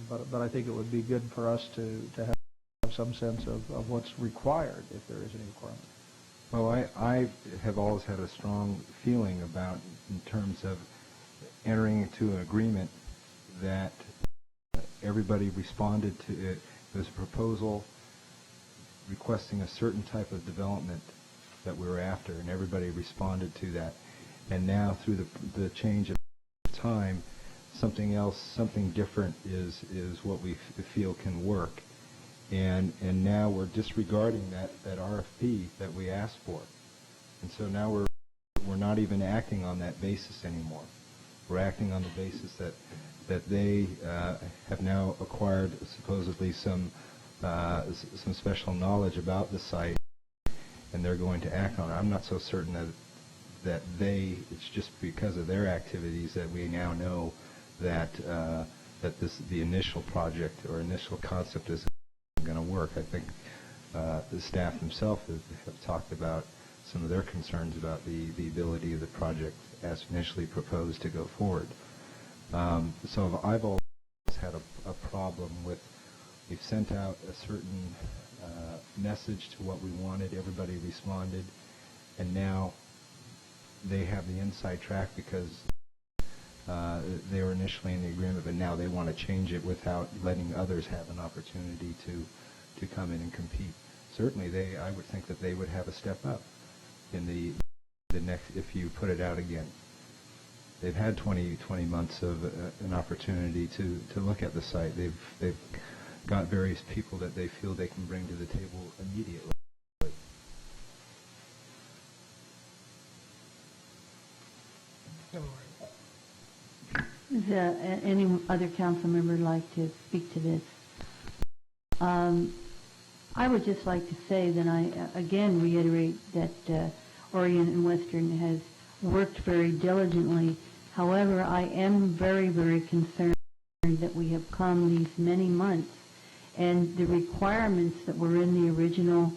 But I think it would be good for us to have some sense of what's required if there is any requirement. Well, I have always had a strong feeling about, in terms of entering into an agreement, that everybody responded to it. There was a proposal requesting a certain type of development that we were after, and everybody responded to that. And now, through the change of time, something else, something different is what we feel can work. And now we're disregarding that RFP that we asked for. And so now we're not even acting on that basis anymore. We're acting on the basis that they have now acquired supposedly some special knowledge about the site, and they're going to act on it. I'm not so certain that it's just because of their activities that we now know that the initial project or initial concept is going to work. I think the staff themselves have talked about some of their concerns about the ability of the project as initially proposed to go forward. So I've always had a problem with, we've sent out a certain message to what we wanted, everybody responded, and now they have the inside track because they were initially in the agreement, but now they want to change it without letting others have an opportunity to come in and compete. Certainly, I would think that they would have a step up in the next, if you put it out again. They've had 20 months of an opportunity to look at the site. They've got various people that they feel they can bring to the table immediately. Does any other council member like to speak to this? I would just like to say that I again reiterate that Orient and Western has worked very diligently. However, I am very, very concerned that we have come these many months and the requirements that were in the original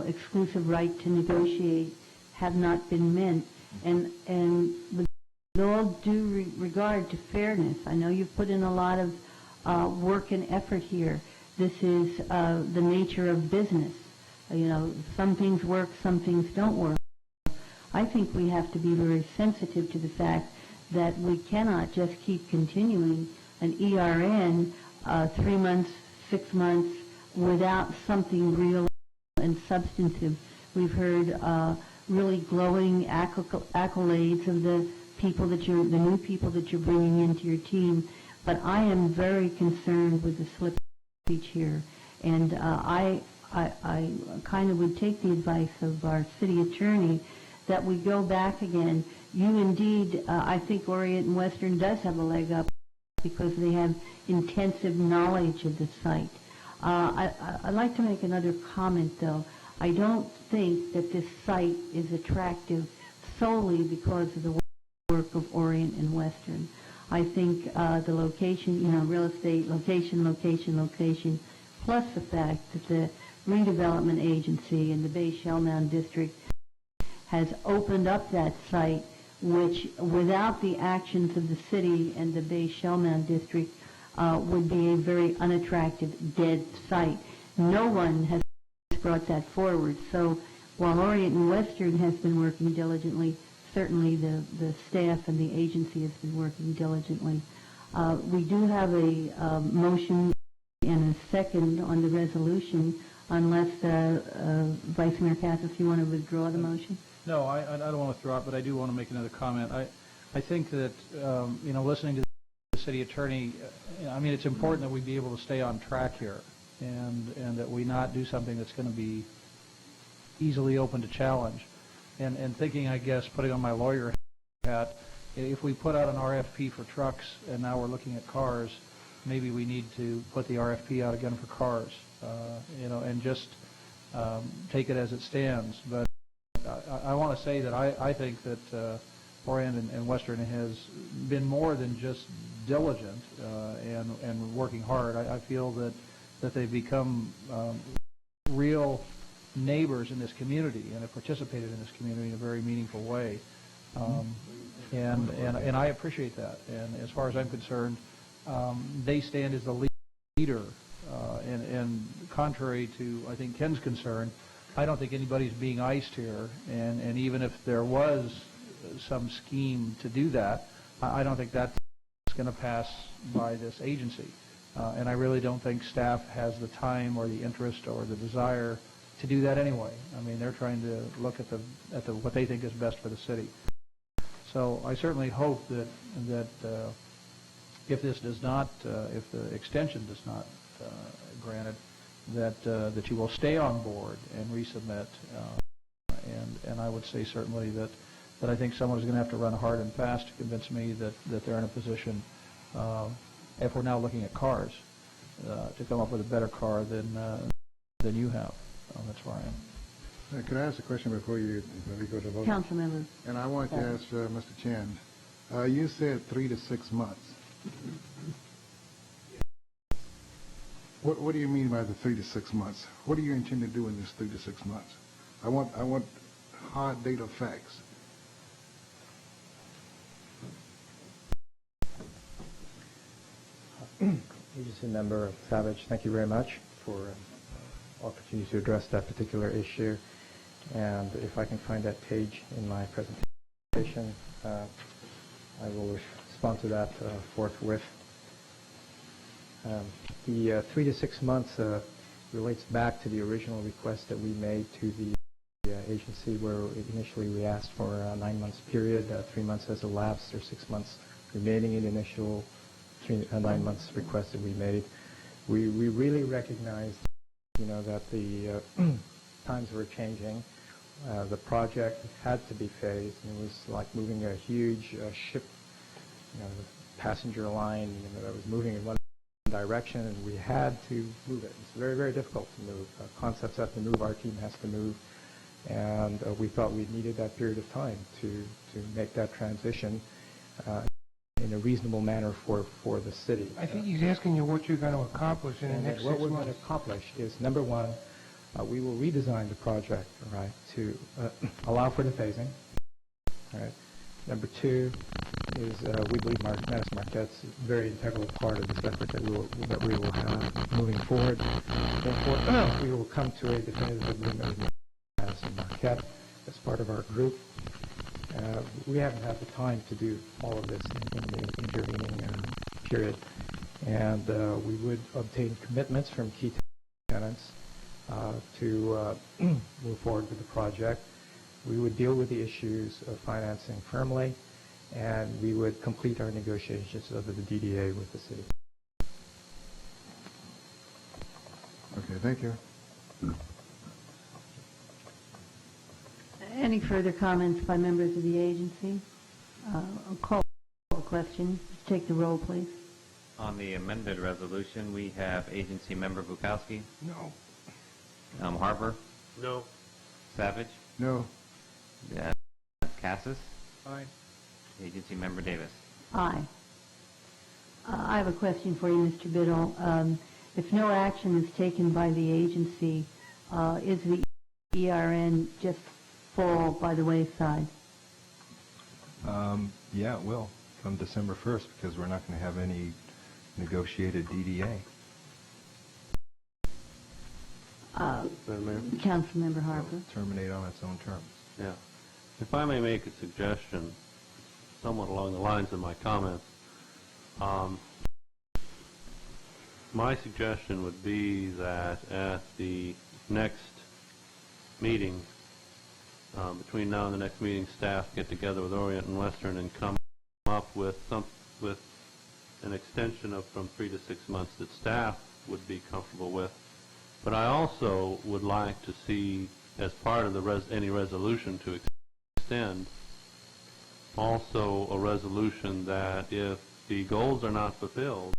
exclusive right to negotiate have not been met. And with all due regard to fairness, I know you've put in a lot of work and effort here. This is the nature of business. Some things work, some things don't work. I think we have to be very sensitive to the fact that we cannot just keep continuing an ERN 3 months, 6 months without something real and substantive. We've heard really glowing accolades of the new people that you're bringing into your team, but I am very concerned with the slip speech here, and I kind of would take the advice of our city attorney that we go back again. You indeed, I think Orient and Western does have a leg up because they have intensive knowledge of the site. I'd like to make another comment, though. I don't think that this site is attractive solely because of the work of Orient and Western. I think the location, real estate, location, plus the fact that the Redevelopment Agency in the Bay Shell Mound District has opened up that site, which without the actions of the city and the Bay Shell Mound District would be a very unattractive, dead site. No one has brought that forward. So while Orient and Western has been working diligently, certainly the staff and the agency has been working diligently. We do have a motion and a second on the resolution, unless Vice Mayor Cassis, you want to withdraw the motion? No, I don't want to throw out, but I do want to make another comment. I think that, listening to the city attorney, it's important that we be able to stay on track here and that we not do something that's going to be easily open to challenge. And thinking, I guess, putting on my lawyer hat, if we put out an RFP for trucks and now we're looking at cars, maybe we need to put the RFP out again for cars, and just take it as it stands. But I want to say that I think that Orient and Western has been more than just diligent and working hard. I feel that they've become real neighbors in this community and have participated in this community in a very meaningful way. And I appreciate that. And as far as I'm concerned, they stand as the leader. And contrary to, I think, Ken's concern, I don't think anybody's being iced here. And even if there was some scheme to do that, I don't think that's going to pass by this agency. And I really don't think staff has the time or the interest or the desire to do that anyway. I mean, they're trying to look at what they think is best for the city. So I certainly hope that if this does not, if the extension does not granted, that you will stay on board and resubmit. And I would say certainly that I think someone is going to have to run hard and fast to convince me that they're in a position, if we're now looking at cars, to come up with a better car than you have. That's where I am. Could I ask a question before we go to vote? Councilmember. And I want to ask Mr. Chen. You said 3 to 6 months. What do you mean by the 3 to 6 months? What do you intend to do in this 3 to 6 months? I want hard data facts. Agency Member Savage, thank you very much for opportunity to address that particular issue. And if I can find that page in my presentation, I will respond to that forthwith. The 3 to 6 months relates back to the original request that we made to the agency, where initially we asked for a 9 months period. 3 months has elapsed. There's 6 months remaining in the initial 9 months request that we made. We really recognized, that the times were changing. The project had to be phased, and it was like moving a huge ship, the passenger line, that was moving in one direction, and we had to move it. It's very, very difficult to move. Concepts have to move. Our team has to move. And we thought we needed that period of time to make that transition in a reasonable manner for the city. I think he's asking you what you're going to accomplish in the next 6 months. What we're going to accomplish is, number one, we will redesign the project, right, to allow for the phasing. All right. Number two is we believe Madison Marquette's a very integral part of this effort that we will have moving forward. Therefore, we will come to a definitive agreement with Madison Marquette as part of our group. We haven't had the time to do all of this in the intervening period, and we would obtain commitments from key tenants to move forward with the project. We would deal with the issues of financing firmly, and we would complete our negotiations of the DDA with the city. Okay, thank you. Any further comments by members of the agency? I'll call the question. Take the roll, please. On the amended resolution, we have Agency Member Bukowski, No. Harper, No. Savage, No. Cassis, Aye. Agency Member Davis. Aye. I have a question for you, Mr. Biddle. If no action is taken by the agency, is the ERN just fall by the wayside? Yeah, it will come December 1st, because we're not going to have any negotiated DDA. Madam Mayor? Councilmember Harper. Terminate on its own terms. Yeah. If I may make a suggestion, somewhat along the lines of my comments, my suggestion would be that at the next meeting, between now and the next meeting, staff get together with Orient and Western and come up with an extension of from 3 to 6 months that staff would be comfortable with. But I also would like to see, as part of any resolution to extend, also a resolution that if the goals are not fulfilled,